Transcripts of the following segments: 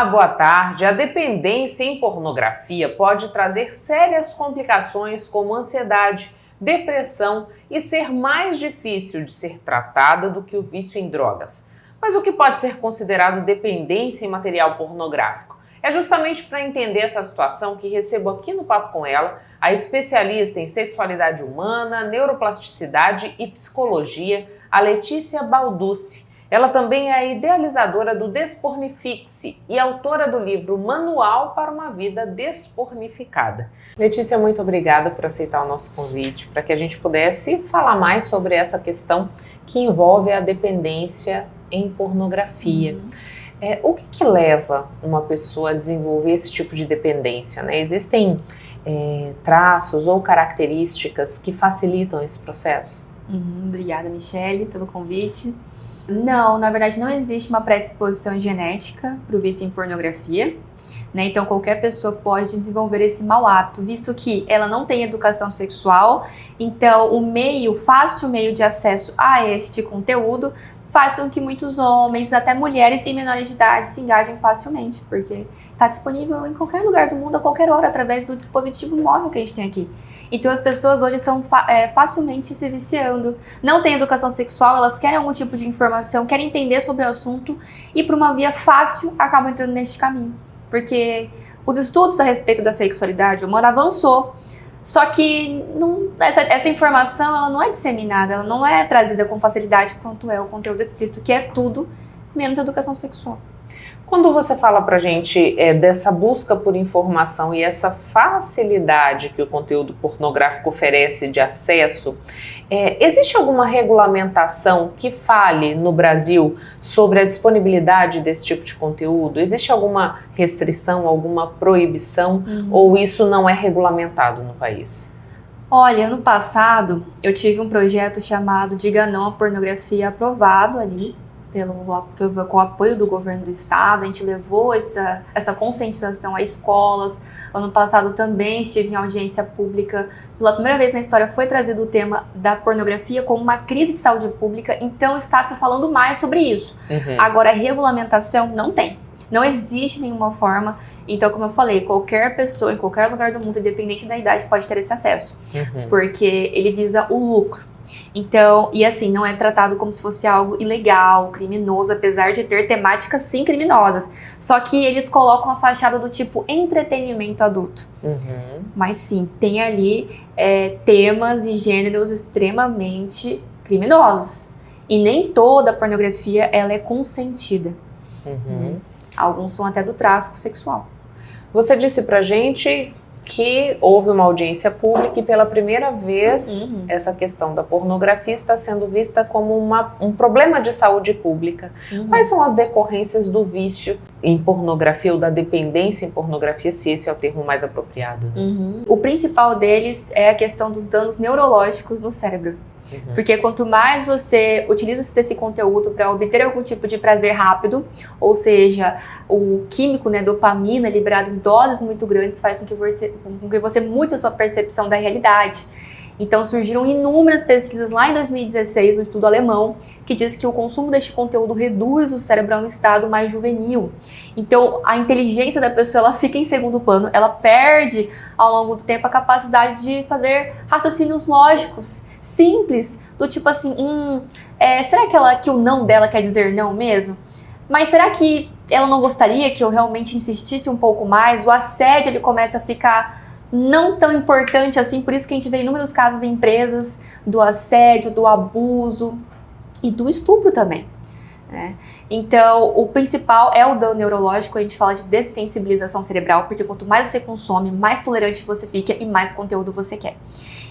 Olá, boa tarde. A dependência em pornografia pode trazer sérias complicações como ansiedade, depressão e ser mais difícil de ser tratada do que o vício em drogas. Mas o que pode ser considerado dependência em material pornográfico? É justamente para entender essa situação que recebo aqui no Papo com Ela a especialista em sexualidade humana, neuroplasticidade e psicologia, a Letícia Balducci. Ela também é a idealizadora do Despornifique-se e autora do livro Manual para uma Vida Despornificada. Letícia, muito obrigada por aceitar o nosso convite, para que a gente pudesse falar mais sobre essa questão que envolve a dependência em pornografia. O que leva uma pessoa a desenvolver esse tipo de dependência, né? Existem traços ou características que facilitam esse processo? Obrigada, Michele, pelo convite. Não, na verdade não existe uma predisposição genética para o vício em pornografia, né? Então qualquer pessoa pode desenvolver esse mau hábito, visto que ela não tem educação sexual, então o fácil meio de acesso a este conteúdo faz com que muitos homens, até mulheres e menores de idade se engajem facilmente, porque está disponível em qualquer lugar do mundo, a qualquer hora, através do dispositivo móvel que a gente tem aqui. Então as pessoas hoje estão facilmente se viciando, não têm educação sexual, elas querem algum tipo de informação, querem entender sobre o assunto e por uma via fácil acabam entrando neste caminho. Porque os estudos a respeito da sexualidade humana avançou, só que essa informação ela não é disseminada, ela não é trazida com facilidade quanto é o conteúdo explícito, que é tudo menos educação sexual. Quando você fala pra gente dessa busca por informação e essa facilidade que o conteúdo pornográfico oferece de acesso, existe alguma regulamentação que fale no Brasil sobre a disponibilidade desse tipo de conteúdo? Existe alguma restrição, alguma proibição ou isso não é regulamentado no país? Olha, ano passado eu tive um projeto chamado Diga Não à Pornografia aprovado ali, com o apoio do governo do estado. A gente levou essa conscientização a escolas. Ano passado também estive em audiência pública. Pela primeira vez na história foi trazido o tema da pornografia como uma crise de saúde pública, então está se falando mais sobre isso. Agora, regulamentação não tem. Não existe nenhuma forma. Então, como eu falei, qualquer pessoa em qualquer lugar do mundo, independente da idade, pode ter esse acesso. Porque ele visa o lucro. Então, e assim, não é tratado como se fosse algo ilegal, criminoso, apesar de ter temáticas sim criminosas. Só que eles colocam a fachada do tipo entretenimento adulto. Mas sim, tem ali temas e gêneros extremamente criminosos. E nem toda a pornografia ela é consentida. Né? Alguns são até do tráfico sexual. Você disse pra gente que houve uma audiência pública e pela primeira vez essa questão da pornografia está sendo vista como um problema de saúde pública. Quais são as decorrências do vício em pornografia ou da dependência em pornografia, se esse é o termo mais apropriado? O principal deles é a questão dos danos neurológicos no cérebro. Porque quanto mais você utiliza desse conteúdo para obter algum tipo de prazer rápido, ou seja, o químico, né, dopamina liberado em doses muito grandes faz com que você mude a sua percepção da realidade. Então surgiram inúmeras pesquisas lá em 2016, um estudo alemão, que diz que o consumo deste conteúdo reduz o cérebro a um estado mais juvenil. Então a inteligência da pessoa ela fica em segundo plano, ela perde ao longo do tempo a capacidade de fazer raciocínios lógicos, simples, do tipo assim, será que o não dela quer dizer não mesmo? Mas será que ela não gostaria que eu realmente insistisse um pouco mais? O assédio ele começa a ficar não tão importante assim, por isso que a gente vê inúmeros casos em empresas do assédio, do abuso e do estupro também, né? Então, o principal é o dano neurológico. A gente fala de dessensibilização cerebral, porque quanto mais você consome, mais tolerante você fica e mais conteúdo você quer.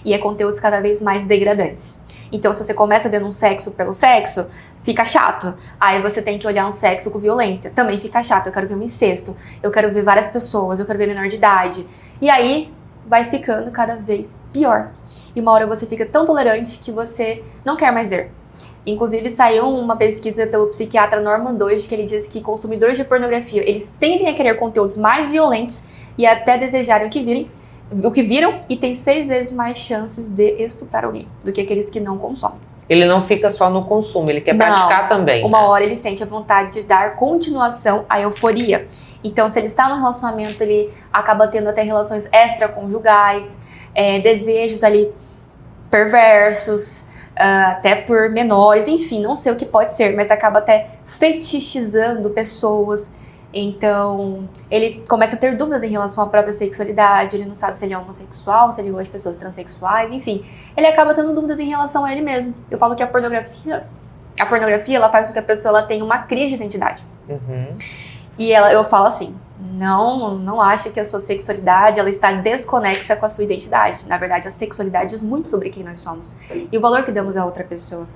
E é conteúdos cada vez mais degradantes. Então, se você começa vendo um sexo pelo sexo, fica chato. Aí você tem que olhar um sexo com violência, também fica chato. Eu quero ver um incesto, eu quero ver várias pessoas, eu quero ver menor de idade. E aí vai ficando cada vez pior. E uma hora você fica tão tolerante que você não quer mais ver. Inclusive saiu uma pesquisa pelo psiquiatra Norman Doidge que ele diz que consumidores de pornografia, eles tendem a querer conteúdos mais violentos e até desejarem o que viram e têm 6 vezes mais chances de estuprar alguém do que aqueles que não consomem. Ele não fica só no consumo, ele quer praticar também. Uma hora ele sente a vontade de dar continuação à euforia. Então, se ele está no relacionamento, ele acaba tendo até relações extraconjugais, desejos ali perversos, até por menores, enfim, não sei o que pode ser, mas acaba até fetichizando pessoas. Então, ele começa a ter dúvidas em relação à própria sexualidade, ele não sabe se ele é homossexual, se ele gosta de pessoas transexuais, enfim. Ele acaba tendo dúvidas em relação a ele mesmo. Eu falo que a pornografia ela faz com que a pessoa ela tenha uma crise de identidade. E eu falo assim, não ache que a sua sexualidade ela está desconexa com a sua identidade. Na verdade, a sexualidade diz muito sobre quem nós somos e o valor que damos a outra pessoa.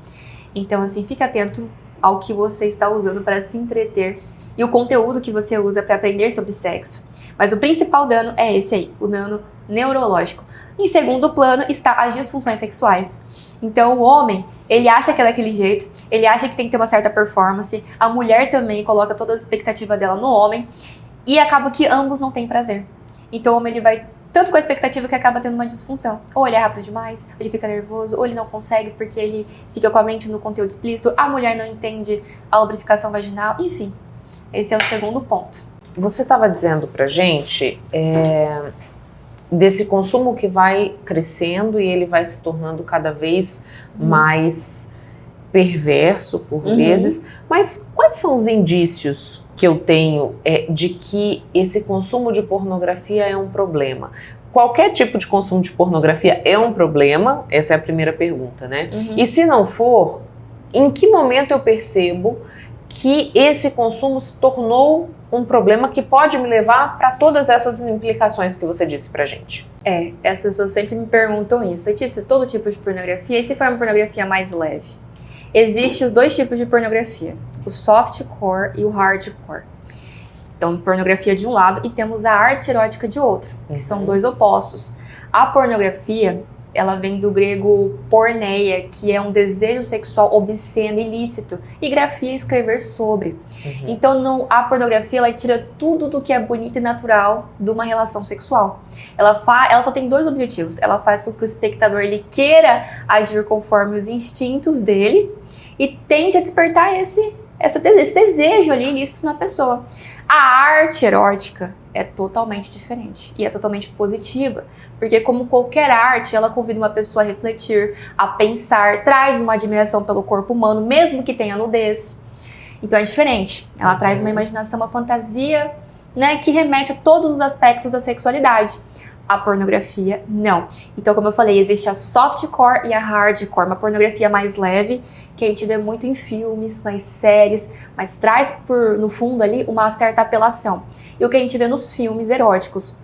Então, assim, fique atento ao que você está usando para se entreter e o conteúdo que você usa para aprender sobre sexo. Mas o principal dano é esse aí, o dano neurológico. Em segundo plano está as disfunções sexuais. Então o homem, ele acha que é daquele jeito, ele acha que tem que ter uma certa performance, a mulher também coloca toda a expectativa dela no homem e acaba que ambos não têm prazer. Então o homem ele vai tanto com a expectativa que acaba tendo uma disfunção. Ou ele é rápido demais, ou ele fica nervoso, ou ele não consegue porque ele fica com a mente no conteúdo explícito, a mulher não entende a lubrificação vaginal, enfim. Esse é o segundo ponto. Você estava dizendo pra gente desse consumo que vai crescendo e ele vai se tornando cada vez mais perverso por vezes. Mas quais são os indícios que eu tenho de que esse consumo de pornografia é um problema? Qualquer tipo de consumo de pornografia é um problema? Essa é a primeira pergunta, né? E se não for, em que momento eu percebo que esse consumo se tornou um problema que pode me levar para todas essas implicações que você disse pra gente? As pessoas sempre me perguntam isso. Letícia, todo tipo de pornografia, e se for uma pornografia mais leve? Existem os dois tipos de pornografia, o softcore e o hardcore. Então, pornografia de um lado e temos a arte erótica de outro, que são dois opostos. A pornografia, ela vem do grego porneia, que é um desejo sexual obsceno, ilícito, e grafia é escrever sobre. Então, a pornografia, ela tira tudo do que é bonito e natural de uma relação sexual. Ela só tem dois objetivos. Ela faz com que o espectador ele queira agir conforme os instintos dele e tende a despertar esse desejo ali ilícito na pessoa. A arte erótica é totalmente diferente e é totalmente positiva, porque como qualquer arte, ela convida uma pessoa a refletir, a pensar, traz uma admiração pelo corpo humano, mesmo que tenha nudez. Então é diferente, ela traz uma imaginação, uma fantasia, né, que remete a todos os aspectos da sexualidade. A pornografia, não. Então, como eu falei, existe a softcore e a hardcore, uma pornografia mais leve, que a gente vê muito em filmes, nas séries, mas traz no fundo ali uma certa apelação. E o que a gente vê nos filmes eróticos.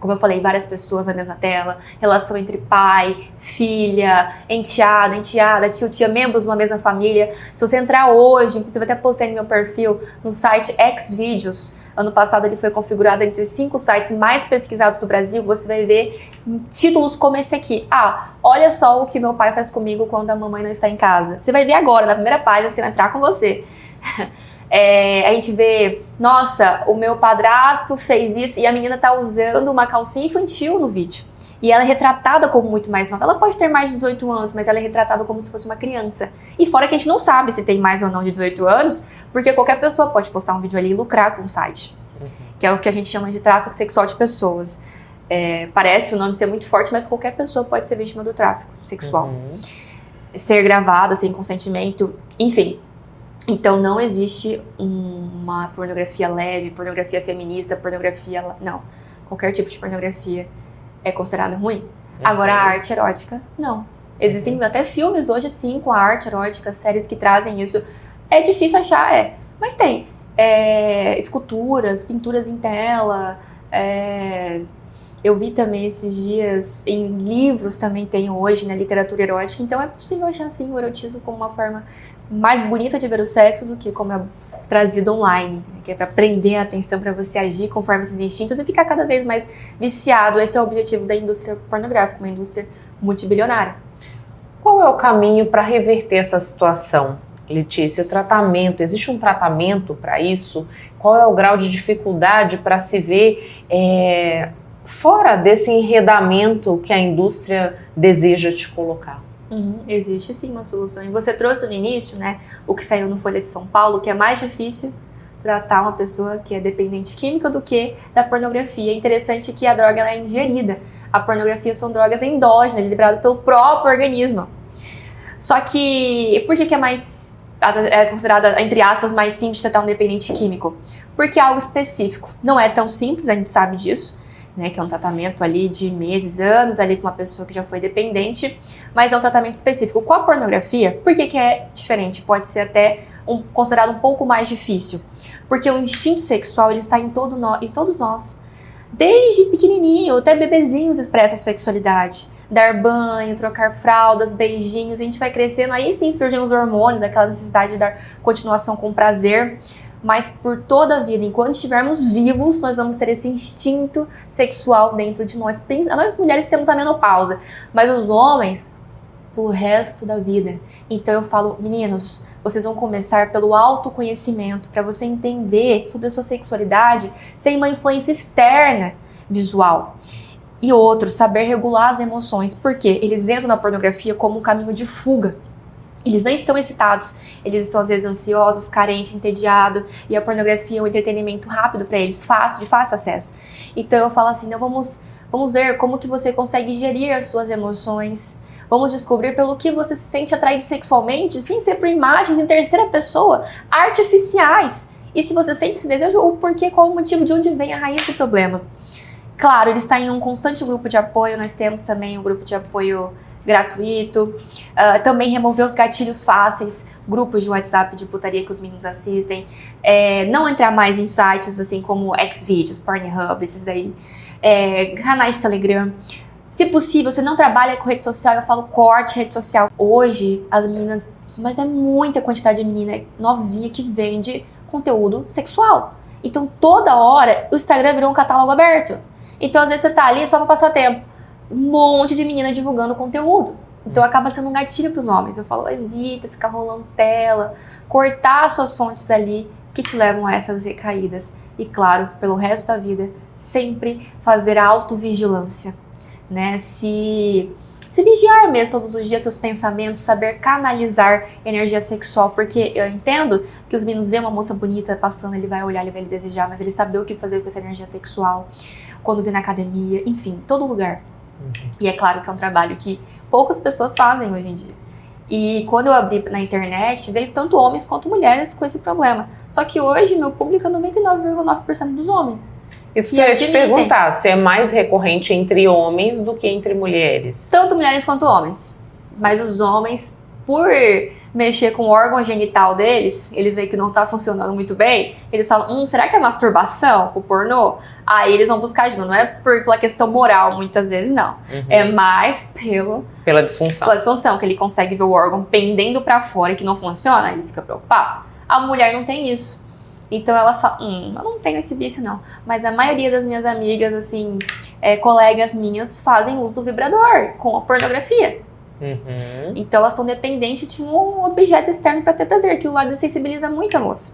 Como eu falei, várias pessoas na mesma tela, relação entre pai, filha, enteado, enteada, tio, tia, membros de uma mesma família. Se você entrar hoje, inclusive até postei no meu perfil, no site Xvideos, ano passado ele foi configurado entre os 5 sites mais pesquisados do Brasil, você vai ver títulos como esse aqui. Olha só o que meu pai faz comigo quando a mamãe não está em casa. Você vai ver agora, na primeira página, você vai entrar com você. A gente vê, nossa, o meu padrasto fez isso e a menina tá usando uma calcinha infantil no vídeo. E ela é retratada como muito mais nova. Ela pode ter mais de 18 anos, mas ela é retratada como se fosse uma criança. E fora que a gente não sabe se tem mais ou não de 18 anos, porque qualquer pessoa pode postar um vídeo ali e lucrar com o site. Que é o que a gente chama de tráfico sexual de pessoas. Parece o nome ser muito forte, mas qualquer pessoa pode ser vítima do tráfico sexual. Ser gravada sem consentimento, enfim. Então não existe uma pornografia leve, pornografia feminista, não. Qualquer tipo de pornografia é considerada ruim. Agora a arte erótica, não. Existem até filmes hoje sim com a arte erótica, séries que trazem isso. É difícil achar, mas tem. Esculturas, pinturas em tela, eu vi também esses dias, em livros também tem hoje, na literatura erótica, então é possível achar sim o erotismo como uma forma mais bonita de ver o sexo do que como é trazido online, né? Que é para prender a atenção, para você agir conforme esses instintos e ficar cada vez mais viciado. Esse é o objetivo da indústria pornográfica, uma indústria multibilionária. Qual é o caminho para reverter essa situação, Letícia? O tratamento, existe um tratamento para isso? Qual é o grau de dificuldade para se ver fora desse enredamento que a indústria deseja te colocar? Existe sim uma solução. E você trouxe no início, né, o que saiu no Folha de São Paulo, que é mais difícil tratar uma pessoa que é dependente química do que da pornografia. É interessante que a droga ela é ingerida. A pornografia são drogas endógenas, liberadas pelo próprio organismo. Só que, por que é considerada, entre aspas, mais simples tratar um dependente químico? Porque é algo específico. Não é tão simples, a gente sabe disso, né, que é um tratamento ali de meses, anos, ali com uma pessoa que já foi dependente, mas é um tratamento específico. Com a pornografia, por que é diferente? Pode ser até considerado um pouco mais difícil. Porque o instinto sexual, ele está em todos nós. Desde pequenininho, até bebezinhos expressam sexualidade. Dar banho, trocar fraldas, beijinhos, a gente vai crescendo, aí sim surgem os hormônios, aquela necessidade de dar continuação com prazer. Mas por toda a vida, enquanto estivermos vivos, nós vamos ter esse instinto sexual dentro de nós. Nós mulheres temos a menopausa, mas os homens, pro resto da vida. Então eu falo, meninos, vocês vão começar pelo autoconhecimento, para você entender sobre a sua sexualidade sem uma influência externa visual. E outro, saber regular as emoções, porque eles entram na pornografia como um caminho de fuga. Eles nem estão excitados, eles estão às vezes ansiosos, carentes, entediados, e a pornografia é um entretenimento rápido para eles, de fácil acesso. Então eu falo assim, não, vamos ver como que você consegue gerir as suas emoções, vamos descobrir pelo que você se sente atraído sexualmente, sem ser por imagens em terceira pessoa, artificiais. E se você sente esse desejo, o porquê, qual o motivo, de onde vem a raiz do problema. Claro, ele está em um constante grupo de apoio, nós temos também um grupo de apoio gratuito, também remover os gatilhos fáceis, grupos de WhatsApp de putaria que os meninos assistem, não entrar mais em sites assim como Xvideos, Pornhub, esses daí, canais de Telegram. Se possível, você não trabalha com rede social, eu falo corte rede social. Hoje, as meninas, mas é muita quantidade de menina novinha que vende conteúdo sexual. Então, toda hora, o Instagram virou um catálogo aberto. Então, às vezes você tá ali só pra passar tempo. Um monte de menina divulgando conteúdo. Então acaba sendo um gatilho pros homens. Eu falo, evita ficar rolando tela, cortar suas fontes ali que te levam a essas recaídas. E claro, pelo resto da vida, sempre fazer a autovigilância, né? Se vigiar mesmo todos os dias seus pensamentos, saber canalizar energia sexual, porque eu entendo que os meninos veem uma moça bonita passando, ele vai olhar, ele vai desejar, mas ele saber o que fazer com essa energia sexual, quando vê na academia, enfim, todo lugar. E é claro que é um trabalho que poucas pessoas fazem hoje em dia. E quando eu abri na internet, veio tanto homens quanto mulheres com esse problema. Só que hoje, meu público é 99,9% dos homos. Isso que eu ia te perguntar, se é mais recorrente entre homens do que entre mulheres. Tanto mulheres quanto homens. Mas os homens, por mexer com o órgão genital deles, eles veem que não tá funcionando muito bem, eles falam, será que é masturbação com o pornô? Aí eles vão buscar ajuda, não é pela questão moral, muitas vezes não. É mais pela disfunção. Pela disfunção, que ele consegue ver o órgão pendendo pra fora e que não funciona, ele fica preocupado. A mulher não tem isso. Então ela fala, eu não tenho esse vício não. Mas a maioria das minhas amigas, assim, colegas minhas, fazem uso do vibrador com a pornografia. Então elas estão dependentes de um objeto externo para ter prazer, que o lado sensibiliza muito a moça,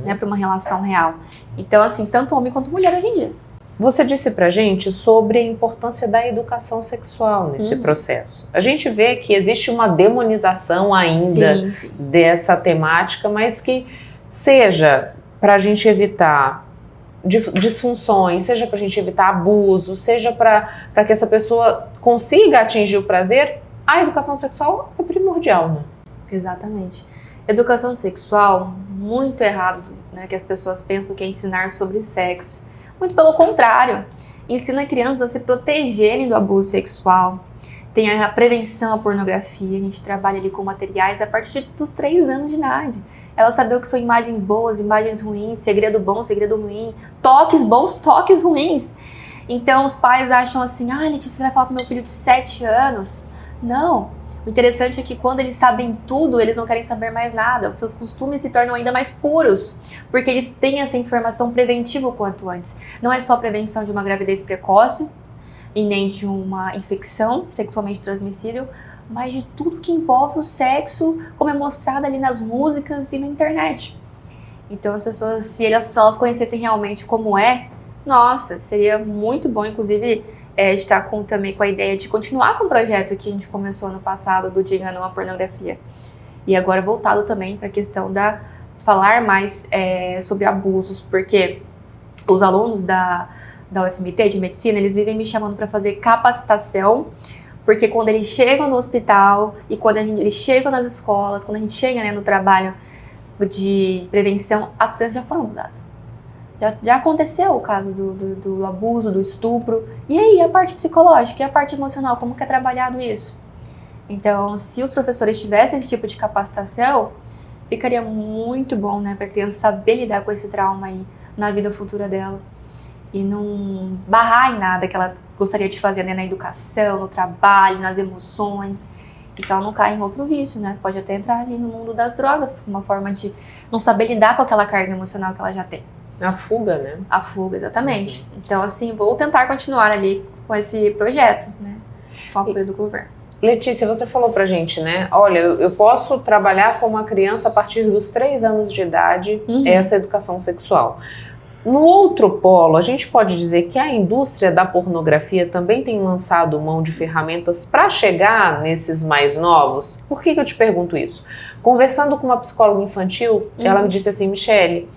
né, para uma relação real. Então assim, tanto homem quanto mulher hoje em dia. Você disse pra gente sobre a importância da educação sexual nesse processo. A gente vê que existe uma demonização ainda dessa temática, mas que seja pra gente evitar disfunções, seja pra gente evitar abuso, seja pra que essa pessoa consiga atingir o prazer, a educação sexual é primordial, né? Exatamente. Educação sexual, muito errado, né? Que as pessoas pensam que é ensinar sobre sexo. Muito pelo contrário. Ensina crianças a se protegerem do abuso sexual. Tem a prevenção à pornografia. A gente trabalha ali com materiais a partir dos 3 anos de idade. Ela saber o que são imagens boas, imagens ruins, segredo bom, segredo ruim, toques bons, toques ruins. Então os pais acham assim, Letícia, você vai falar pro meu filho de 7 anos? Não. O interessante é que quando eles sabem tudo, eles não querem saber mais nada. Os seus costumes se tornam ainda mais puros, porque eles têm essa informação preventiva o quanto antes. Não é só prevenção de uma gravidez precoce e nem de uma infecção sexualmente transmissível, mas de tudo que envolve o sexo, como é mostrado ali nas músicas e na internet. Então as pessoas, se elas conhecessem realmente como é, nossa, seria muito bom. Inclusive, a gente está também com a ideia de continuar com o projeto que a gente começou ano passado do Diga Não à Pornografia. E agora voltado também para a questão da falar mais sobre abusos, porque os alunos da UFMT de medicina, eles vivem me chamando para fazer capacitação, porque quando eles chegam no hospital e quando eles chegam nas escolas, quando a gente chega, né, no trabalho de prevenção, as crianças já foram abusadas. Já aconteceu o caso do abuso, do estupro. E aí, a parte psicológica e a parte emocional, como que é trabalhado isso? Então, se os professores tivessem esse tipo de capacitação, ficaria muito bom, né, para a criança saber lidar com esse trauma aí na vida futura dela. E não barrar em nada que ela gostaria de fazer, né, na educação, no trabalho, nas emoções. E que ela não caia em outro vício, né? Pode até entrar ali no mundo das drogas, uma forma de não saber lidar com aquela carga emocional que ela já tem. A fuga, né? A fuga, exatamente. Então, assim, vou tentar continuar ali com esse projeto, né? Com o apoio do governo. Letícia, você falou pra gente, né? Olha, eu posso trabalhar com uma criança a partir dos 3 anos de idade, essa educação sexual. No outro polo, a gente pode dizer que a indústria da pornografia também tem lançado mão de ferramentas para chegar nesses mais novos? Por que eu te pergunto isso? Conversando com uma psicóloga infantil, ela me disse assim, Michele,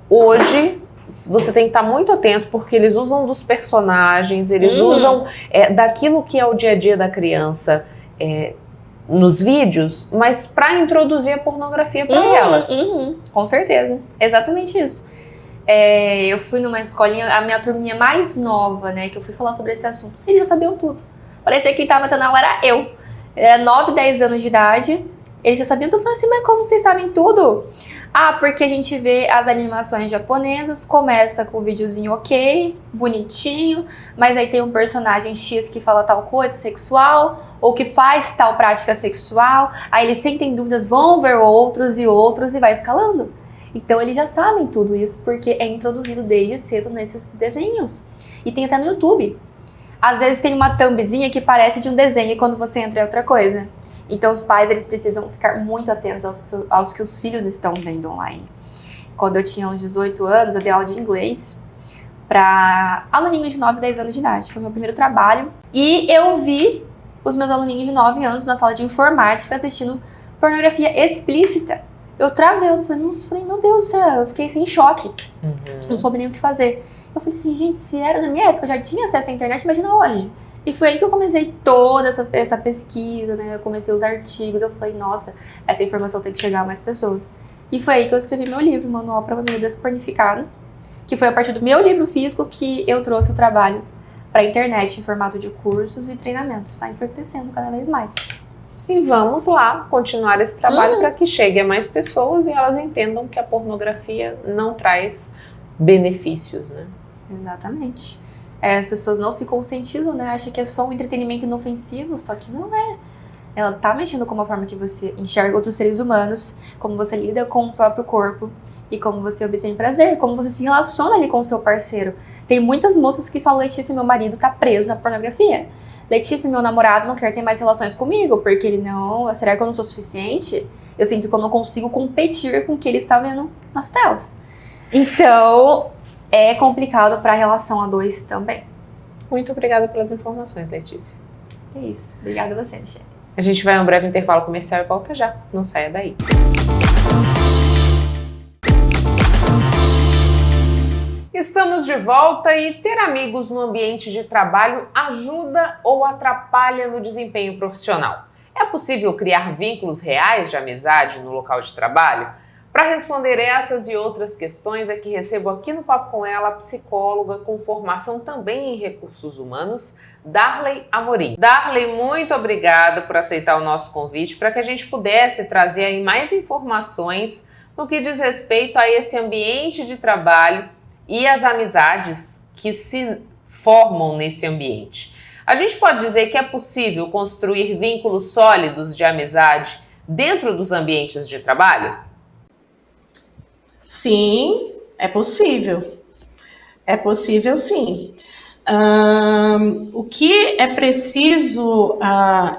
hoje você tem que estar muito atento porque eles usam dos personagens, eles usam daquilo que é o dia a dia da criança nos vídeos, mas para introduzir a pornografia para elas. Com certeza, exatamente isso. Eu fui numa escolinha, a minha turminha mais nova, né, que eu fui falar sobre esse assunto, eles já sabiam tudo. Parecia que quem tava tendo aula era eu. Era 9, 10 anos de idade, eles já sabiam tudo. Eu falei assim, mas como vocês sabem tudo? Ah, porque a gente vê as animações japonesas, começa com um videozinho ok, bonitinho, mas aí tem um personagem X que fala tal coisa sexual, ou que faz tal prática sexual, aí eles sentem dúvidas, vão ver outros e vai escalando. Então eles já sabem tudo isso, porque é introduzido desde cedo nesses desenhos. E tem até no YouTube. Às vezes tem uma thumbzinha que parece de um desenho quando você entra em outra coisa. Então os pais, eles precisam ficar muito atentos aos que os filhos estão vendo online. Quando eu tinha uns 18 anos, eu dei aula de inglês para aluninhos de 9, 10 anos de idade. Foi meu primeiro trabalho. E eu vi os meus aluninhos de 9 anos na sala de informática assistindo pornografia explícita. Eu travei, eu falei, meu Deus do céu, eu fiquei assim, em choque. Não soube nem o que fazer. Eu falei assim, gente, se era na minha época, eu já tinha acesso à internet, imagina hoje. E foi aí que eu comecei toda essa pesquisa, né? Eu comecei os artigos, eu falei, nossa, essa informação tem que chegar a mais pessoas. E foi aí que eu escrevi meu livro, Manual para uma Vida Despornificada, que foi a partir do meu livro físico que eu trouxe o trabalho para a internet em formato de cursos e treinamentos. Tá enriquecendo cada vez mais. E vamos lá continuar esse trabalho para que chegue a mais pessoas e elas entendam que a pornografia não traz benefícios, né? Exatamente. As pessoas não se conscientizam, né? Acham que é só um entretenimento inofensivo, só que não é. Ela tá mexendo com a forma que você enxerga outros seres humanos, como você lida com o próprio corpo e como você obtém prazer, como você se relaciona ali com o seu parceiro. Tem muitas moças que falam, Letícia, meu marido tá preso na pornografia. Letícia, meu namorado não quer ter mais relações comigo, porque ele não... Será que eu não sou suficiente? Eu sinto que eu não consigo competir com o que ele está vendo nas telas. Então, é complicado para a relação a dois também. Muito obrigada pelas informações, Letícia. É isso. Obrigada a você, Michele. A gente vai a um breve intervalo comercial e volta já. Não saia daí. Estamos de volta e ter amigos no ambiente de trabalho ajuda ou atrapalha no desempenho profissional? É possível criar vínculos reais de amizade no local de trabalho? Para responder essas e outras questões é que recebo aqui no Papo com Ela a psicóloga com formação também em recursos humanos, Darley Amorim. Darley, muito obrigada por aceitar o nosso convite para que a gente pudesse trazer aí mais informações no que diz respeito a esse ambiente de trabalho e as amizades que se formam nesse ambiente. A gente pode dizer que é possível construir vínculos sólidos de amizade dentro dos ambientes de trabalho? Sim, é possível. É possível, sim. O que é preciso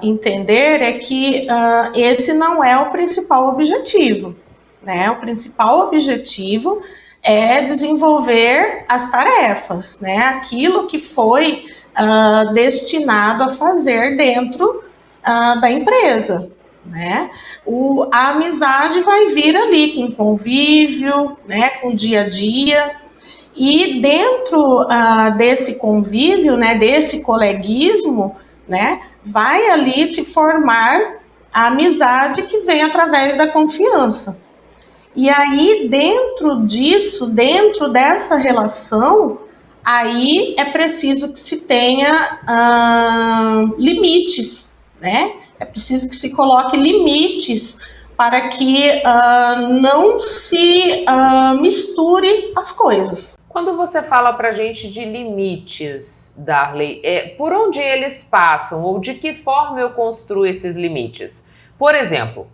entender é que esse não é o principal objetivo, né? O principal objetivo é desenvolver as tarefas, né? Aquilo que foi destinado a fazer dentro da empresa, né? A amizade vai vir ali com convívio, né? Com dia a dia. E dentro desse convívio, né? Desse coleguismo, né? Vai ali se formar a amizade que vem através da confiança. E aí, dentro disso, dentro dessa relação, aí é preciso que se tenha limites, né? É preciso que se coloque limites para que não se misture as coisas. Quando você fala para a gente de limites, Darley, por onde eles passam ou de que forma eu construo esses limites? Por exemplo,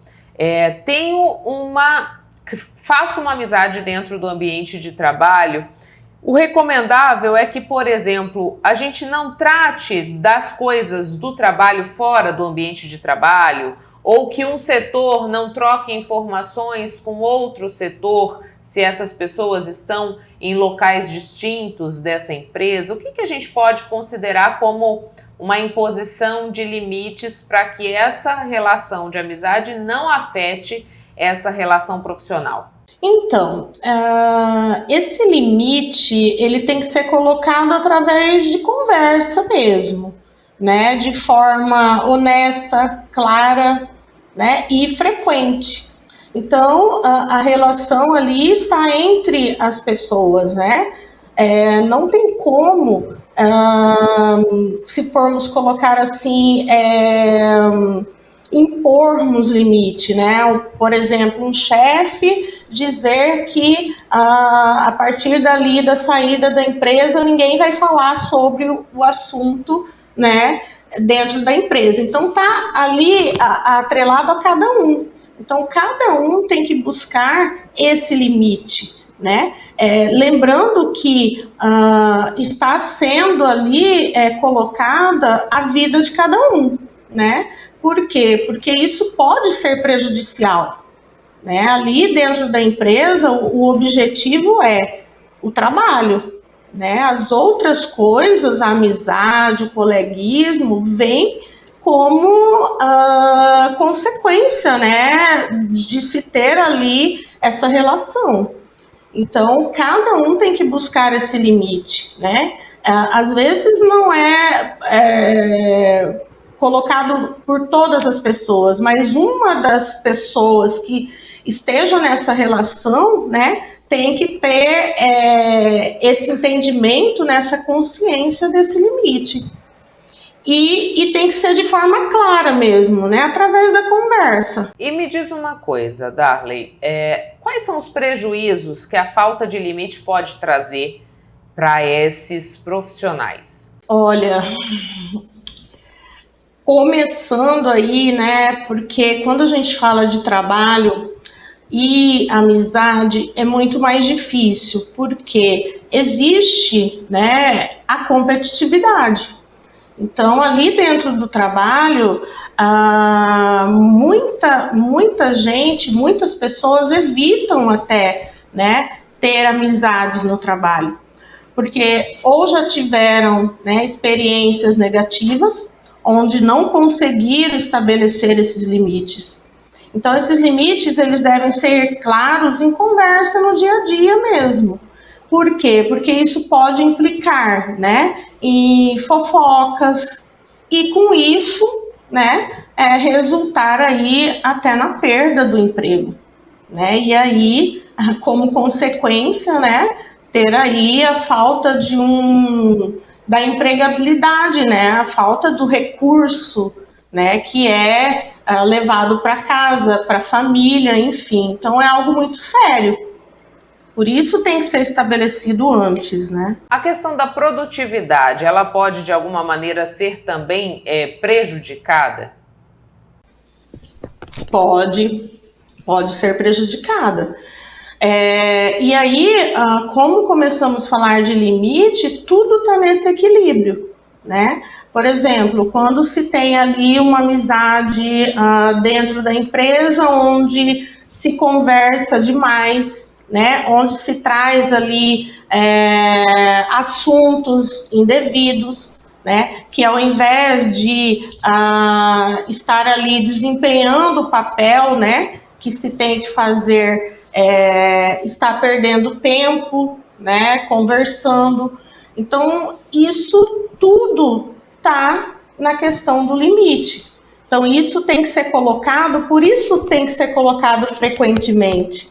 faço uma amizade dentro do ambiente de trabalho. O recomendável é que, por exemplo, a gente não trate das coisas do trabalho fora do ambiente de trabalho, ou que um setor não troque informações com outro setor se essas pessoas estão em locais distintos dessa empresa. O que a gente pode considerar como uma imposição de limites para que essa relação de amizade não afete essa relação profissional? Então, esse limite, ele tem que ser colocado através de conversa mesmo, né? De forma honesta, clara, né? E frequente. Então, a relação ali está entre as pessoas, né? Não tem como, se formos colocar assim, impormos limite, né? Por exemplo, um chefe dizer que a partir dali da saída da empresa ninguém vai falar sobre o assunto, né, dentro da empresa. Então tá ali atrelado a cada um. Então cada um tem que buscar esse limite, né? Lembrando que está sendo ali colocada a vida de cada um, né? Por quê? Porque isso pode ser prejudicial, né? Ali dentro da empresa, o objetivo é o trabalho, né? As outras coisas, a amizade, o coleguismo, vem como consequência, né? De se ter ali essa relação. Então, cada um tem que buscar esse limite, né? Às vezes não é colocado por todas as pessoas, mas uma das pessoas que esteja nessa relação, né, tem que ter esse entendimento, essa consciência desse limite. E tem que ser de forma clara mesmo, né, através da conversa. E me diz uma coisa, Darley, quais são os prejuízos que a falta de limite pode trazer para esses profissionais? Olha, começando aí, né, porque quando a gente fala de trabalho e amizade é muito mais difícil, porque existe, né, a competitividade. Então, ali dentro do trabalho, muita gente, muitas pessoas evitam até, né, ter amizades no trabalho, porque ou já tiveram, né, experiências negativas, onde não conseguiram estabelecer esses limites. Então, esses limites, eles devem ser claros em conversa no dia a dia mesmo. Por quê? Porque isso pode implicar, né, em fofocas e com isso, né, resultar aí até na perda do emprego, né? E aí, como consequência, né, ter aí a falta da empregabilidade, né, a falta do recurso, né, que é levado para casa, para a família, enfim. Então é algo muito sério. Por isso tem que ser estabelecido antes, né? A questão da produtividade, ela pode de alguma maneira ser também prejudicada? Pode ser prejudicada. E aí, como começamos a falar de limite, tudo está nesse equilíbrio, né? Por exemplo, quando se tem ali uma amizade dentro da empresa onde se conversa demais, né, onde se traz ali assuntos indevidos, né, que ao invés de estar ali desempenhando o papel, né, que se tem que fazer, está perdendo tempo, né, conversando. Então, isso tudo está na questão do limite. Então, isso tem que ser colocado, por isso tem que ser colocado frequentemente.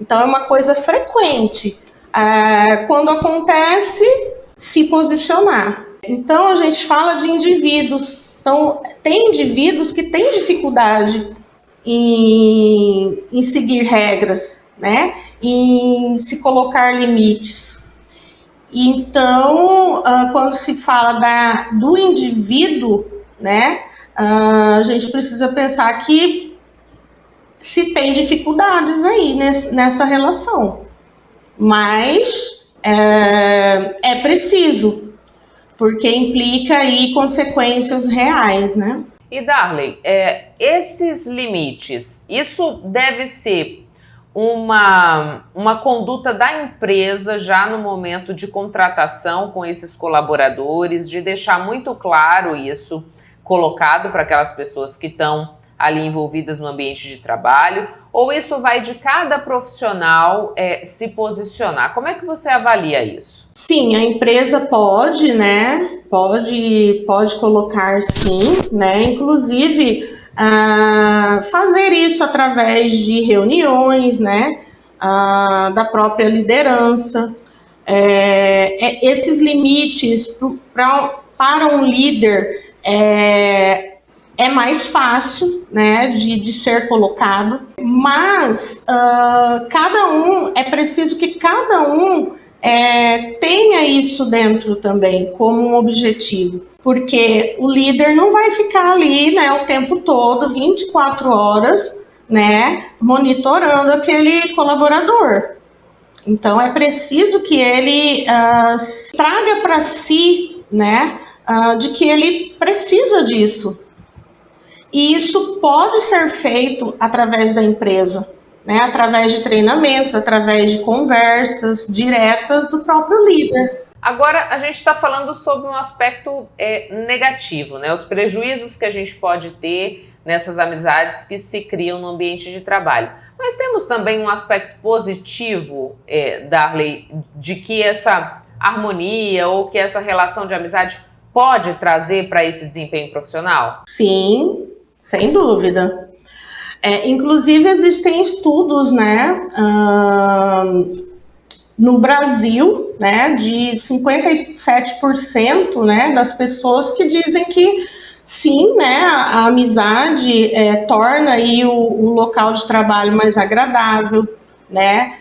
Então, é uma coisa frequente. Quando acontece, se posicionar. Então, a gente fala de indivíduos. Então, tem indivíduos que têm dificuldade em seguir regras, né? Em se colocar limites. Então, quando se fala do indivíduo, né? A gente precisa pensar que se tem dificuldades aí nessa relação. Mas é preciso, porque implica aí consequências reais, né? E Darley, esses limites, isso deve ser uma conduta da empresa já no momento de contratação com esses colaboradores, de deixar muito claro isso, colocado para aquelas pessoas que estão ali envolvidas no ambiente de trabalho, ou isso vai de cada profissional se posicionar? Como é que você avalia isso? Sim, a empresa pode, né? Pode colocar sim, né? Inclusive fazer isso através de reuniões, né? Da própria liderança. Esses limites para um líder é mais fácil, né, de ser colocado, mas é preciso que cada um tenha isso dentro também como um objetivo, porque o líder não vai ficar ali, né, o tempo todo, 24 horas, né, monitorando aquele colaborador. Então é preciso que ele traga para si, né, de que ele precisa disso. E isso pode ser feito através da empresa, né? Através de treinamentos, através de conversas diretas do próprio líder. Agora, a gente está falando sobre um aspecto negativo, né? Os prejuízos que a gente pode ter nessas amizades que se criam no ambiente de trabalho. Mas temos também um aspecto positivo, Darley, de que essa harmonia ou que essa relação de amizade pode trazer para esse desempenho profissional? Sim, sem dúvida. Inclusive, existem estudos, né, no Brasil, né, de 57%, né, das pessoas que dizem que sim, né, a amizade torna aí o local de trabalho mais agradável, né,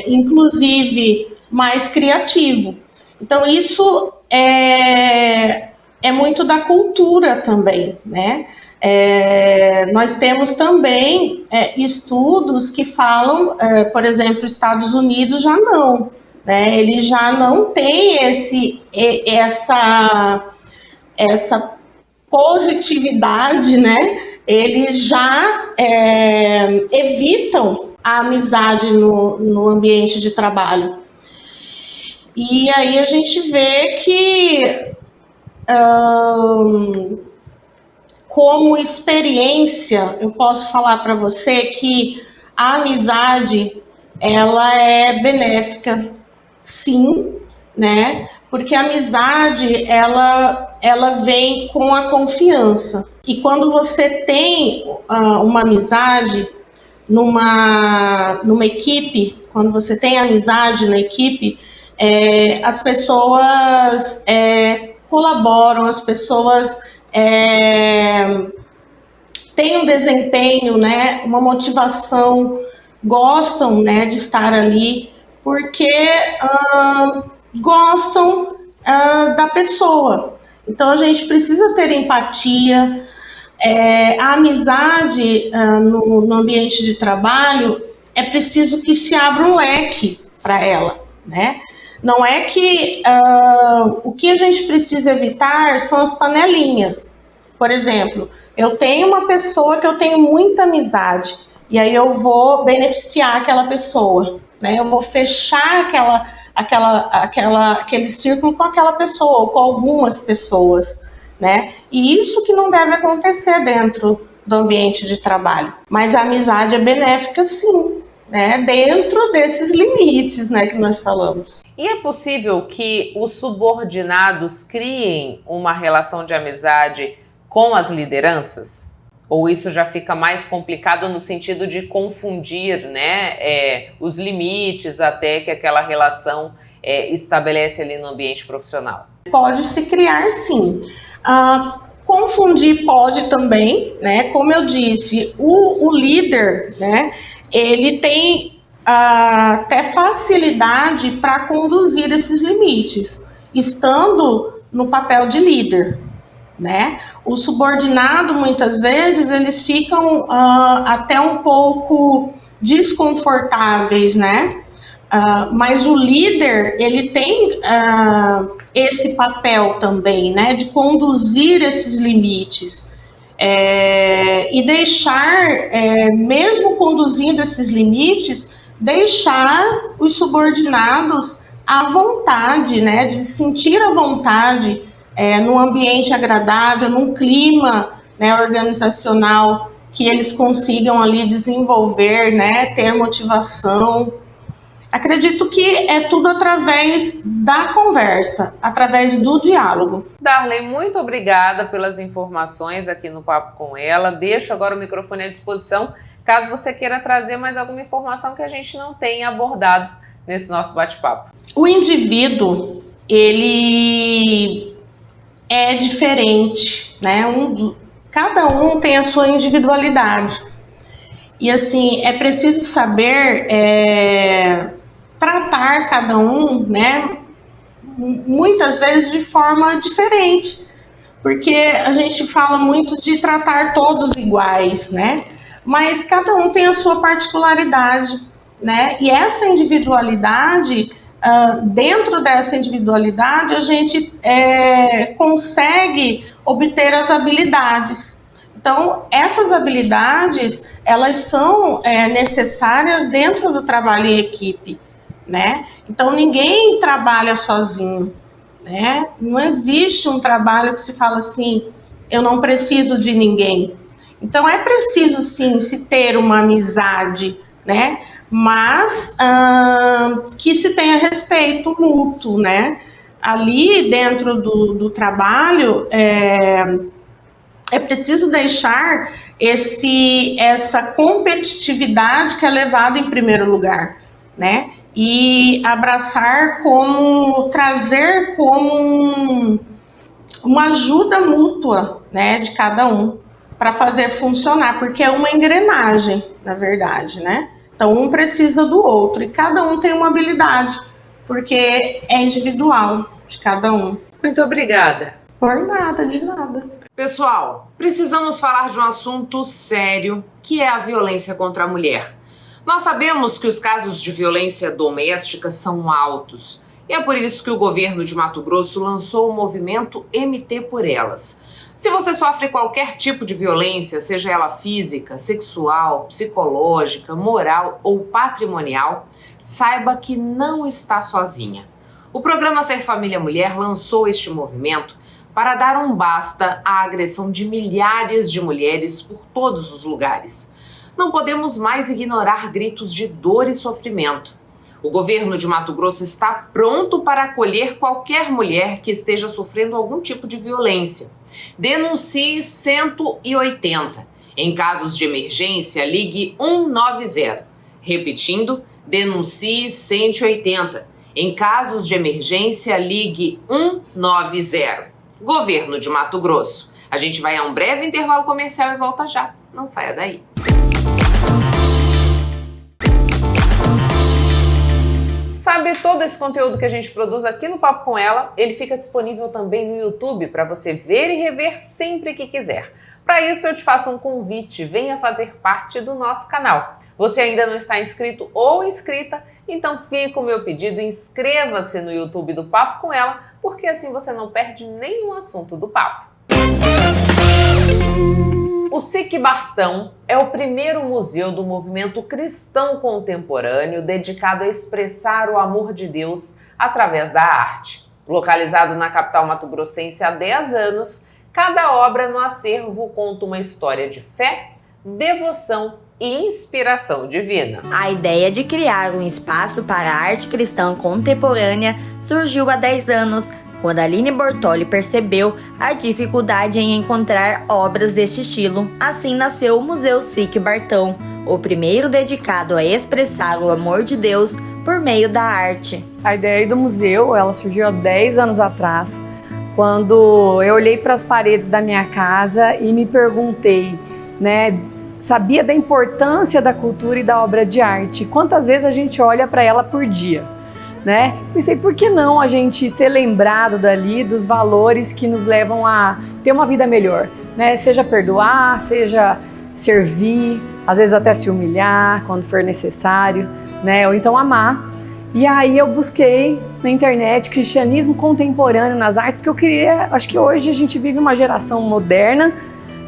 inclusive mais criativo. Então, isso é muito da cultura também, né? Nós temos também estudos que falam, por exemplo, os Estados Unidos já não, né? Ele já não tem essa positividade, né? Eles já evitam a amizade no ambiente de trabalho. E aí a gente vê que como experiência, eu posso falar para você que a amizade, ela é benéfica, sim, né? Porque a amizade, ela vem com a confiança. E quando você tem uma amizade numa equipe, quando você tem amizade na equipe, as pessoas colaboram, as pessoas têm um desempenho, né, uma motivação, gostam, né, de estar ali, porque gostam da pessoa. Então a gente precisa ter empatia. A amizade no ambiente de trabalho, é preciso que se abra um leque para ela, né? Não é que o que a gente precisa evitar são as panelinhas. Por exemplo, eu tenho uma pessoa que eu tenho muita amizade, e aí eu vou beneficiar aquela pessoa. né? Eu vou fechar aquele círculo com aquela pessoa, ou com algumas pessoas, né? E isso que não deve acontecer dentro do ambiente de trabalho. Mas a amizade é benéfica, sim, né? Dentro desses limites, né, que nós falamos. E é possível que os subordinados criem uma relação de amizade com as lideranças? Ou isso já fica mais complicado no sentido de confundir, né, os limites até que aquela relação estabelece ali no ambiente profissional? Pode se criar, sim. Confundir pode também, né? Como eu disse, o líder, né, ele tem até facilidade para conduzir esses limites, estando no papel de líder, né? O subordinado, muitas vezes, eles ficam até um pouco desconfortáveis, né? Mas o líder, ele tem esse papel também, né? De conduzir esses limites. E deixar, mesmo conduzindo esses limites, deixar os subordinados à vontade, né, de sentir a vontade num ambiente agradável, num clima, né, organizacional, que eles consigam ali desenvolver, né, ter motivação. Acredito que é tudo através da conversa, através do diálogo. Darley, muito obrigada pelas informações aqui no Papo com Ela. Deixo agora o microfone à disposição, caso você queira trazer mais alguma informação que a gente não tenha abordado nesse nosso bate-papo. O indivíduo, ele é diferente, né? Cada um tem a sua individualidade. E assim, é preciso saber tratar cada um, né? Muitas vezes de forma diferente. Porque a gente fala muito de tratar todos iguais, né? Mas cada um tem a sua particularidade, né? E essa individualidade, dentro dessa individualidade, a gente consegue obter as habilidades. Então, essas habilidades, elas são necessárias dentro do trabalho em equipe, né? Então, ninguém trabalha sozinho, né? Não existe um trabalho que se fala assim, eu não preciso de ninguém. Então, é preciso, sim, se ter uma amizade, né? Mas que se tenha respeito mútuo, né? Ali dentro do trabalho, é preciso deixar essa competitividade que é levada em primeiro lugar, né? E abraçar trazer como uma ajuda mútua, né, de cada um, para fazer funcionar, porque é uma engrenagem, na verdade, né? Então, um precisa do outro e cada um tem uma habilidade, porque é individual de cada um. Muito obrigada. Por nada, de nada. Pessoal, precisamos falar de um assunto sério, que é a violência contra a mulher. Nós sabemos que os casos de violência doméstica são altos. E é por isso que o governo de Mato Grosso lançou o movimento MT por Elas. Se você sofre qualquer tipo de violência, seja ela física, sexual, psicológica, moral ou patrimonial, saiba que não está sozinha. O programa Ser Família Mulher lançou este movimento para dar um basta à agressão de milhares de mulheres por todos os lugares. Não podemos mais ignorar gritos de dor e sofrimento. O governo de Mato Grosso está pronto para acolher qualquer mulher que esteja sofrendo algum tipo de violência. Denuncie 180. Em casos de emergência, ligue 190. Repetindo, denuncie 180. Em casos de emergência, ligue 190. Governo de Mato Grosso. A gente vai a um breve intervalo comercial e volta já. Não saia daí. Sabe, todo esse conteúdo que a gente produz aqui no Papo com Ela, ele fica disponível também no YouTube para você ver e rever sempre que quiser. Para isso eu te faço um convite, venha fazer parte do nosso canal. Você ainda não está inscrito ou inscrita? Então fica o meu pedido, inscreva-se no YouTube do Papo com Ela, porque assim você não perde nenhum assunto do papo. O SIC Bartão é o primeiro museu do movimento cristão contemporâneo dedicado a expressar o amor de Deus através da arte. Localizado na capital mato-grossense há 10 anos, cada obra no acervo conta uma história de fé, devoção e inspiração divina. A ideia de criar um espaço para a arte cristã contemporânea surgiu há 10 anos, quando Aline Bortoli percebeu a dificuldade em encontrar obras deste estilo. Assim nasceu o Museu SIC Bartão, o primeiro dedicado a expressar o amor de Deus por meio da arte. A ideia do museu, ela surgiu há 10 anos atrás, quando eu olhei para as paredes da minha casa e me perguntei, sabia da importância da cultura e da obra de arte. Quantas vezes a gente olha para ela por dia, Pensei, por que não a gente ser lembrado dali dos valores que nos levam a ter uma vida melhor, Seja perdoar, seja servir, às vezes até se humilhar quando for necessário, Ou então amar. E aí eu busquei na internet cristianismo contemporâneo nas artes, porque acho que hoje a gente vive uma geração moderna,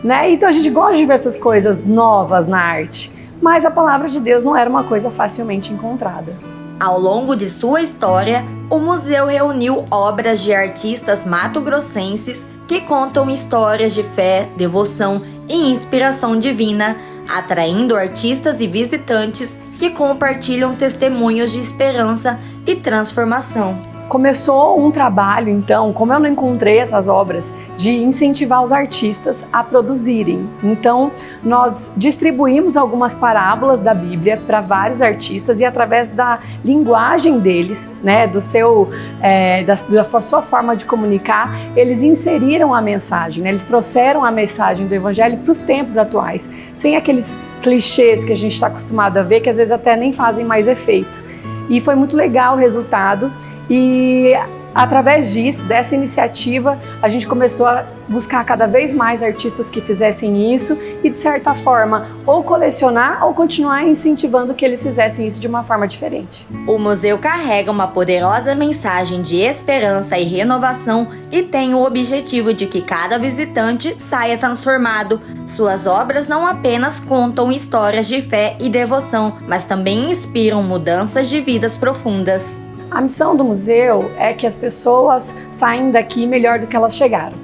Então a gente gosta de ver essas coisas novas na arte, mas a palavra de Deus não era uma coisa facilmente encontrada. Ao longo de sua história, o museu reuniu obras de artistas mato-grossenses que contam histórias de fé, devoção e inspiração divina, atraindo artistas e visitantes que compartilham testemunhos de esperança e transformação. Começou um trabalho, então, como eu não encontrei essas obras, de incentivar os artistas a produzirem. Então, nós distribuímos algumas parábolas da Bíblia para vários artistas e através da linguagem deles, da sua forma de comunicar, eles inseriram a mensagem, Eles trouxeram a mensagem do Evangelho para os tempos atuais, sem aqueles clichês que a gente está acostumado a ver, que às vezes até nem fazem mais efeito. E foi muito legal o resultado e através disso, dessa iniciativa, a gente começou a buscar cada vez mais artistas que fizessem isso e, de certa forma, ou colecionar ou continuar incentivando que eles fizessem isso de uma forma diferente. O museu carrega uma poderosa mensagem de esperança e renovação e tem o objetivo de que cada visitante saia transformado. Suas obras não apenas contam histórias de fé e devoção, mas também inspiram mudanças de vidas profundas. A missão do museu é que as pessoas saem daqui melhor do que elas chegaram,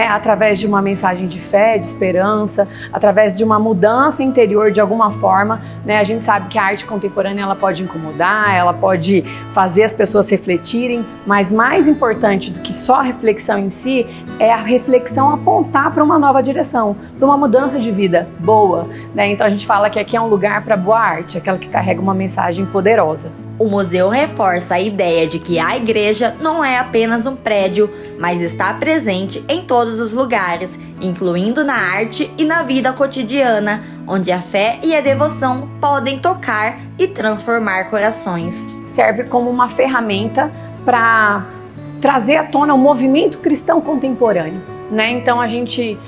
Através de uma mensagem de fé, de esperança, através de uma mudança interior de alguma forma, A gente sabe que a arte contemporânea ela pode incomodar, ela pode fazer as pessoas refletirem, mas mais importante do que só a reflexão em si é a reflexão apontar para uma nova direção, para uma mudança de vida boa, Então a gente fala que aqui é um lugar para boa arte, aquela que carrega uma mensagem poderosa. O museu reforça a ideia de que a igreja não é apenas um prédio, mas está presente em todos os lugares, incluindo na arte e na vida cotidiana, onde a fé e a devoção podem tocar e transformar corações. Serve como uma ferramenta para trazer à tona o movimento cristão contemporâneo, Então a gente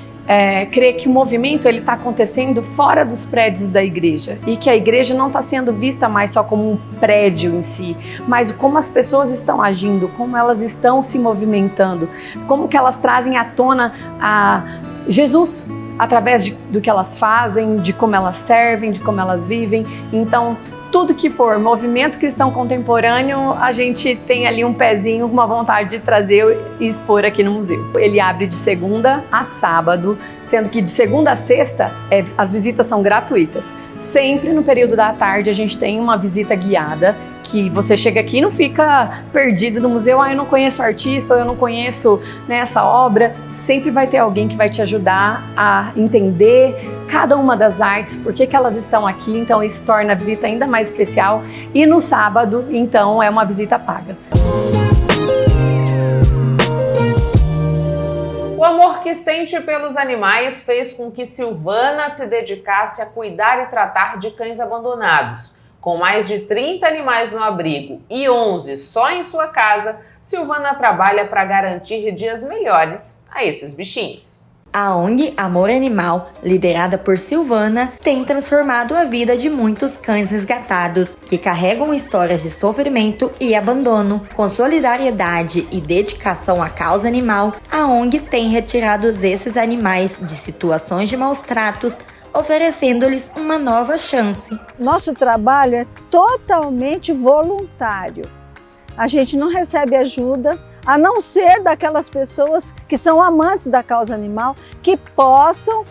crê que o movimento está acontecendo fora dos prédios da igreja e que a igreja não está sendo vista mais só como um prédio em si, mas como as pessoas estão agindo, como elas estão se movimentando, como que elas trazem à tona a Jesus através do que elas fazem, de como elas servem, de como elas vivem. Então, tudo que for movimento cristão contemporâneo, a gente tem ali um pezinho, uma vontade de trazer e expor aqui no museu. Ele abre de segunda a sábado, sendo que de segunda a sexta as visitas são gratuitas. Sempre no período da tarde a gente tem uma visita guiada, que você chega aqui e não fica perdido no museu, eu não conheço o artista, ou eu não conheço essa obra. Sempre vai ter alguém que vai te ajudar a entender cada uma das artes, por que elas estão aqui, então isso torna a visita ainda mais especial. E no sábado, então, é uma visita paga. O amor que sente pelos animais fez com que Silvana se dedicasse a cuidar e tratar de cães abandonados. Com mais de 30 animais no abrigo e 11 só em sua casa, Silvana trabalha para garantir dias melhores a esses bichinhos. A ONG Amor Animal, liderada por Silvana, tem transformado a vida de muitos cães resgatados, que carregam histórias de sofrimento e abandono. Com solidariedade e dedicação à causa animal, a ONG tem retirado esses animais de situações de maus tratos, oferecendo-lhes uma nova chance. Nosso trabalho é totalmente voluntário. A gente não recebe ajuda, a não ser daquelas pessoas que são amantes da causa animal, que possam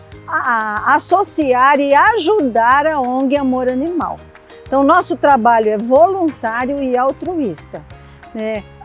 associar e ajudar a ONG Amor Animal. Então, nosso trabalho é voluntário e altruísta.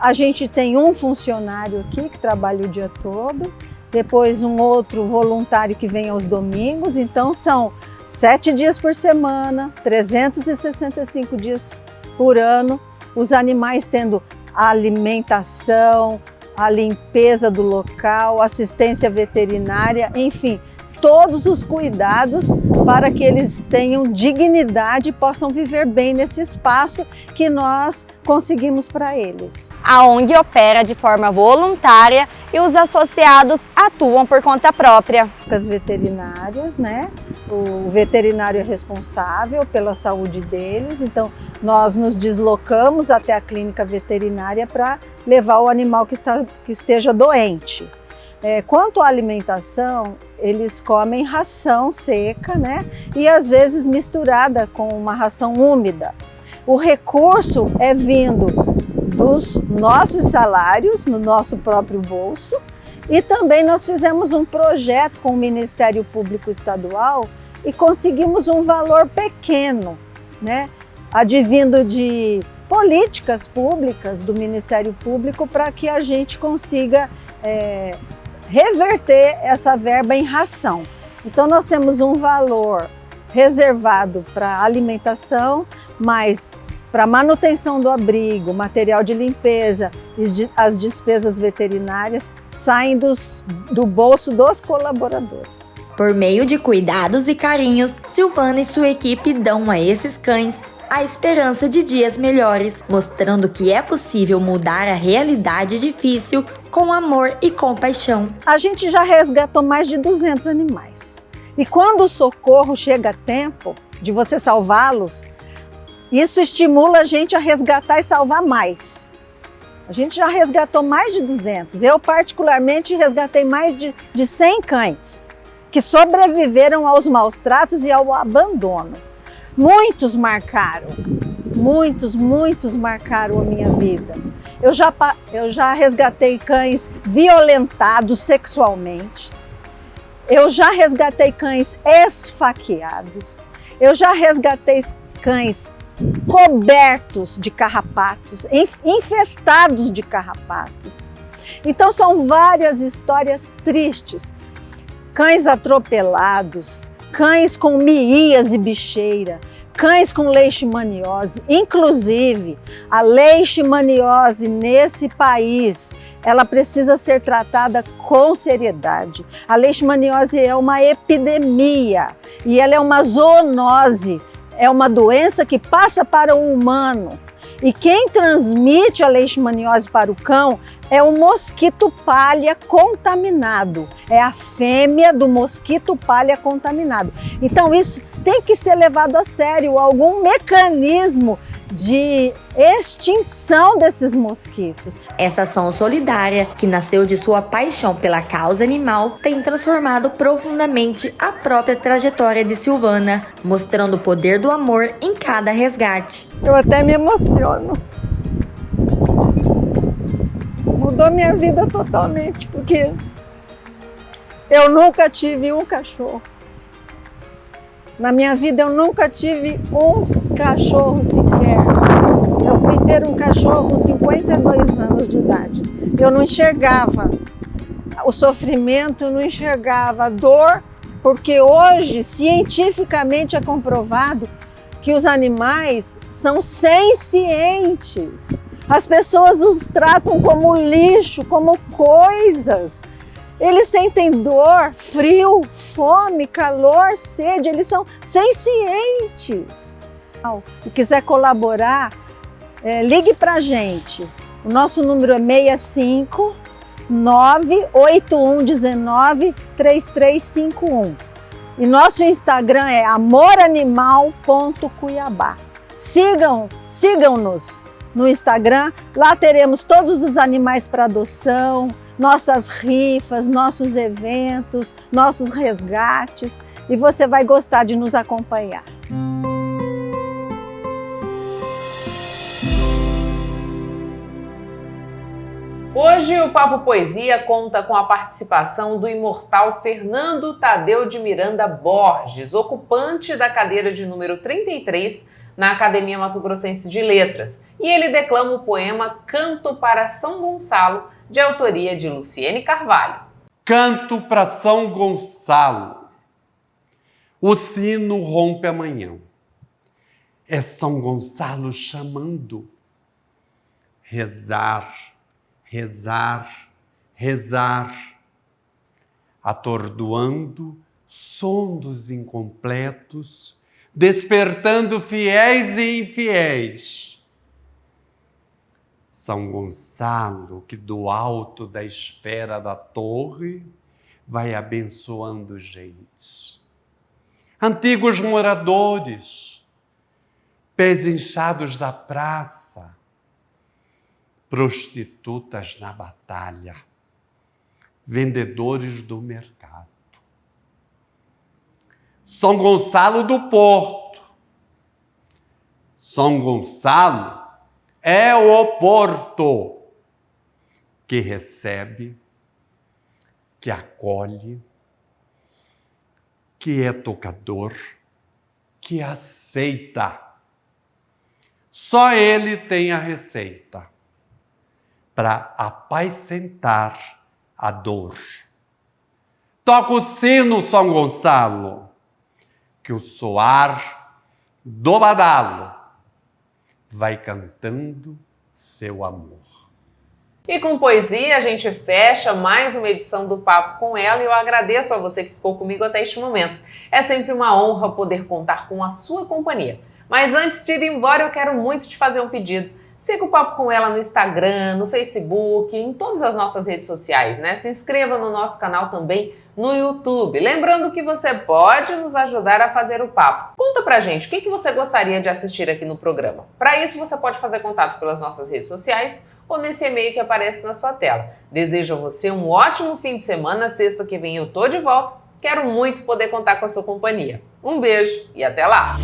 A gente tem um funcionário aqui que trabalha o dia todo, depois um outro voluntário que vem aos domingos, então são 7 dias por semana, 365 dias por ano, os animais tendo a alimentação, a limpeza do local, assistência veterinária, enfim, todos os cuidados para que eles tenham dignidade e possam viver bem nesse espaço que nós conseguimos para eles. A ONG opera de forma voluntária e os associados atuam por conta própria. As veterinárias, O veterinário é responsável pela saúde deles, então nós nos deslocamos até a clínica veterinária para levar o animal que esteja doente. Quanto à alimentação, eles comem ração seca, e às vezes misturada com uma ração úmida. O recurso é vindo dos nossos salários, no nosso próprio bolso, e também nós fizemos um projeto com o Ministério Público Estadual e conseguimos um valor pequeno, advindo de políticas públicas do Ministério Público para que a gente consiga reverter essa verba em ração. Então nós temos um valor reservado para alimentação, mas para manutenção do abrigo, material de limpeza e as despesas veterinárias saem do bolso dos colaboradores. Por meio de cuidados e carinhos, Silvana e sua equipe dão a esses cães a esperança de dias melhores, mostrando que é possível mudar a realidade difícil com amor e compaixão. A gente já resgatou mais de 200 animais. E quando o socorro chega a tempo de você salvá-los, isso estimula a gente a resgatar e salvar mais. A gente já resgatou mais de 200. Eu, particularmente, resgatei mais de 100 cães que sobreviveram aos maus tratos e ao abandono. Muitos marcaram a minha vida. Eu já resgatei cães violentados sexualmente. Eu já resgatei cães esfaqueados. Eu já resgatei cães cobertos de carrapatos, infestados de carrapatos. Então são várias histórias tristes. Cães atropelados, cães com miíase e bicheira, cães com leishmaniose. Inclusive, a leishmaniose nesse país, ela precisa ser tratada com seriedade. A leishmaniose é uma epidemia e ela é uma zoonose, é uma doença que passa para o humano. E quem transmite a leishmaniose para o cão é o mosquito palha contaminado, é a fêmea do mosquito palha contaminado. Então isso tem que ser levado a sério, algum mecanismo de extinção desses mosquitos. Essa ação solidária, que nasceu de sua paixão pela causa animal, tem transformado profundamente a própria trajetória de Silvana, mostrando o poder do amor em cada resgate. Eu até me emociono. Mudou minha vida totalmente, porque eu nunca tive um cachorro. Na minha vida eu nunca tive um cachorro sequer. Eu fui ter um cachorro com 52 anos de idade. Eu não enxergava o sofrimento, eu não enxergava a dor, porque hoje cientificamente é comprovado que os animais são sencientes. As pessoas os tratam como lixo, como coisas. Eles sentem dor, frio, fome, calor, sede, eles são sencientes. Se quiser colaborar, ligue para a gente. O nosso número é 65 981193351. E nosso Instagram é amoranimal.cuiabá. Sigam-nos no Instagram, lá teremos todos os animais para adoção, nossas rifas, nossos eventos, nossos resgates, e você vai gostar de nos acompanhar. Hoje o Papo Poesia conta com a participação do imortal Fernando Tadeu de Miranda Borges, ocupante da cadeira de número 33 na Academia Mato Grossense de Letras, e ele declama o poema Canto para São Gonçalo, de autoria de Luciene Carvalho. Canto para São Gonçalo. O sino rompe amanhã. É São Gonçalo chamando. Rezar, rezar, rezar, atordoando sondos incompletos, despertando fiéis e infiéis. São Gonçalo, que do alto da esfera da torre vai abençoando gente. Antigos moradores, pés inchados da praça, prostitutas na batalha, vendedores do mercado. São Gonçalo do Porto. São Gonçalo é o Porto que recebe, que acolhe, que é tocador, que aceita. Só ele tem a receita para apacentar a dor. Toca o sino, São Gonçalo, que o soar do badalo vai cantando seu amor. E com poesia a gente fecha mais uma edição do Papo com ela, e eu agradeço a você que ficou comigo até este momento. É sempre uma honra poder contar com a sua companhia. Mas antes de ir embora, eu quero muito te fazer um pedido. Siga o Papo com ela no Instagram, no Facebook, em todas as nossas redes sociais, né? Se inscreva no nosso canal também no YouTube. Lembrando que você pode nos ajudar a fazer o papo. Conta pra gente o que você gostaria de assistir aqui no programa. Para isso, você pode fazer contato pelas nossas redes sociais ou nesse e-mail que aparece na sua tela. Desejo a você um ótimo fim de semana. Sexta que vem eu tô de volta. Quero muito poder contar com a sua companhia. Um beijo e até lá!